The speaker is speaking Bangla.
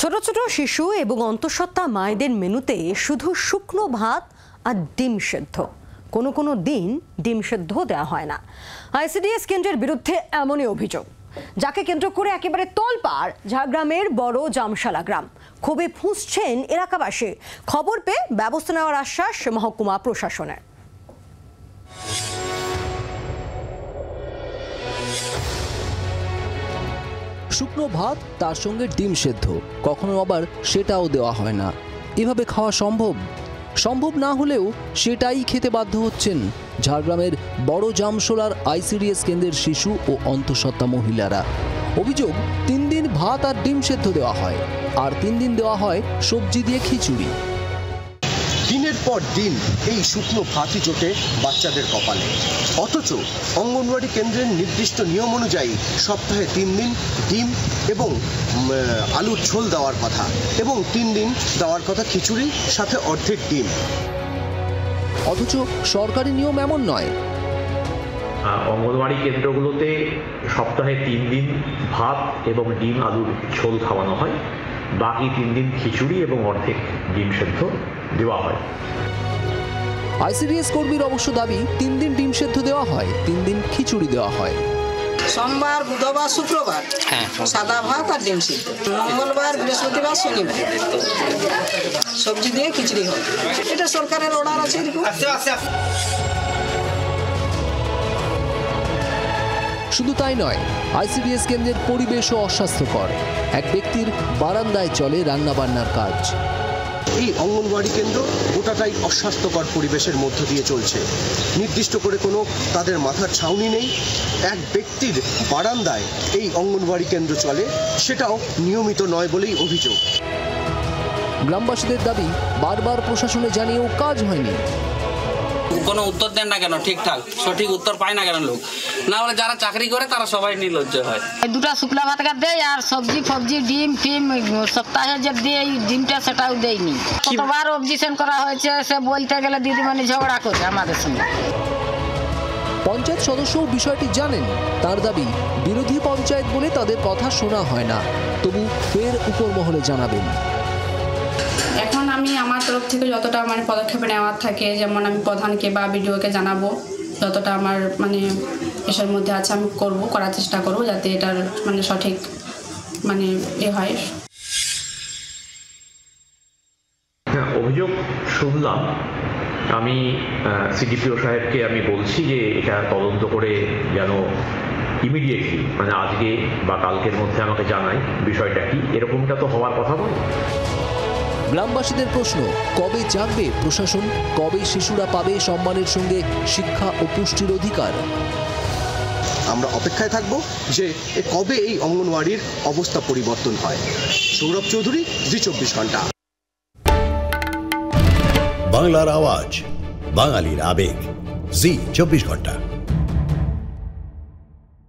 ছোট ছোট শিশু এবং অন্তঃসত্ত্বা মায়েদের মেনুতে শুধু শুকনো ভাত আর ডিম সেদ্ধ, কোনো দিন ডিম সেদ্ধ দেওয়া হয় না। আইসিডিএস কেন্দ্রের বিরুদ্ধে এমনই অভিযোগ, যাকে কেন্দ্র করে একেবারে তোলপাড় ঝাড়গ্রামের বড় জামশালা গ্রাম। ক্ষোভে ফুঁসছেন এলাকাবাসী। খবর পেয়ে ব্যবস্থা নেওয়ার আশ্বাস মহকুমা প্রশাসনের। শুকনো ভাত, তার সঙ্গে ডিম সেদ্ধ, কখনো আবার সেটাও দেওয়া হয় না। এভাবে খাওয়া সম্ভব না হলেও সেটাই খেতে বাধ্য হচ্ছেন ঝাড়গ্রামের বড় জামশোলার আইসিডিএস কেন্দ্রের শিশু ও অন্তঃসত্ত্বা মহিলারা। অভিযোগ, 3 দিন ভাত আর ডিম সেদ্ধ দেওয়া হয়, আর 3 দিন দেওয়া হয় সবজি দিয়ে খিচুড়ি। দিনের পর দিন এই শুকনো ভাতই জোটে বাচ্চাদের কপালে, অথচ অঙ্গনওয়াড়ি কেন্দ্রের নির্দিষ্ট নিয়ম অনুযায়ী সপ্তাহে 3 দিন ডিম এবং আলুর ঝোল দেওয়ার কথা, এবং 3 দিন দেওয়ার কথা খিচুড়ি সাথে অর্ধেক ডিম। অথচ সরকারি নিয়ম এমন নয়। অঙ্গনওয়াড়ি কেন্দ্রগুলোতে সপ্তাহে 3 দিন ভাত এবং ডিম আলুর ঝোল খাওয়ানো হয়, বাকি 3 দিন খিচুড়ি এবং অর্ধেক ডিম সেদ্ধ দেওয়া হয়। আইসিডিএস কর্মীর অবশ্য দাবি, 3 দিন ডিম সেদ্ধ দেওয়া হয়, 3 দিন খিচুড়ি দেওয়া হয়। সোমবার, বুধবার, শুক্রবার সাদা ভাত আর ডিম সিদ্ধ, মঙ্গলবার, বৃহস্পতিবার, শনিবার সবজি দিয়ে খিচুড়ি হয়। এটা সরকারের অর্ডার আছে। শুধু তাই নয়, আইসিডিএস কেন্দ্রের পরিবেশও অস্বাস্থ্যকর। এক ব্যক্তির বারান্দায় চলে রান্নাবান্নার কাজ। এই অঙ্গনওয়াড়ি কেন্দ্র গোটাটাই অস্বাস্থ্যকর পরিবেশের মধ্য দিয়ে চলছে। নির্দিষ্ট করে কোনো তাদের মাথার ছাউনি নেই। এক ব্যক্তির বারান্দায় এই অঙ্গনওয়াড়ি কেন্দ্র চলে, সেটাও নিয়মিত নয় বলেই অভিযোগ। গ্রামবাসীদের দাবি, বারবার প্রশাসনে জানিয়েও কাজ হয়নি। কোনো উত্তর দেন না কেন, ঠিকঠাক সঠিক উত্তর পায় না কেন লোক? না হলে যারা চাকরি করে তারা সবাই নির্লজ্জ হয়। 2টা শুকলা ভাত দেয় আর সবজি ফবজি ডিম ফিম সপ্তাহে যে দেয় ডিমটা সেটাও দেয়নি। কতবার অবজেকশন করা হয়েছে, সে বলতে গেলে দিদিমণি ঝগড়া করে আমাদের সঙ্গে। পঞ্চায়েত সদস্যও বিষয়টি জানেন। তার দাবি, বিরোধী পঞ্চায়েত বলে তাদের কথা শোনা হয় না, তবু ফের উপর মহলে জানাবেন। এখন আমি আমার তরফ থেকে যতটা আমার পদক্ষেপ নেওয়ার থাকে, যেমন আমি প্রধানকে বা বিডিওকে জানাবো, যতটা আমার এসের মধ্যে আছে আমি করার চেষ্টা করব, যাতে এটার সঠিক হয়। অভিযোগ শুনলাম, আমি সিডিপিও সাহেবকে আমি বলছি যে এটা তদন্ত করে যেন ইমিডিয়েটলি আজকে বা কালকের মধ্যে আমাকে জানায় বিষয়টা কি। এরকমটা তো হওয়ার কথা নয়। গ্রামবাসীদের প্রশ্ন, কবে জাগবে প্রশাসন? কবে শিশুরা পাবে সম্মানের সঙ্গে শিক্ষা ও পুষ্টির অধিকার? আমরা অপেক্ষায় থাকব যে কবে এই অঙ্গনওয়াড়ির অবস্থা পরিবর্তন হয়। সৌরভ চৌধুরী, জি 24 ঘন্টা। বাংলার আওয়াজ, বাঙালির আবেগ, জি 24 ঘন্টা।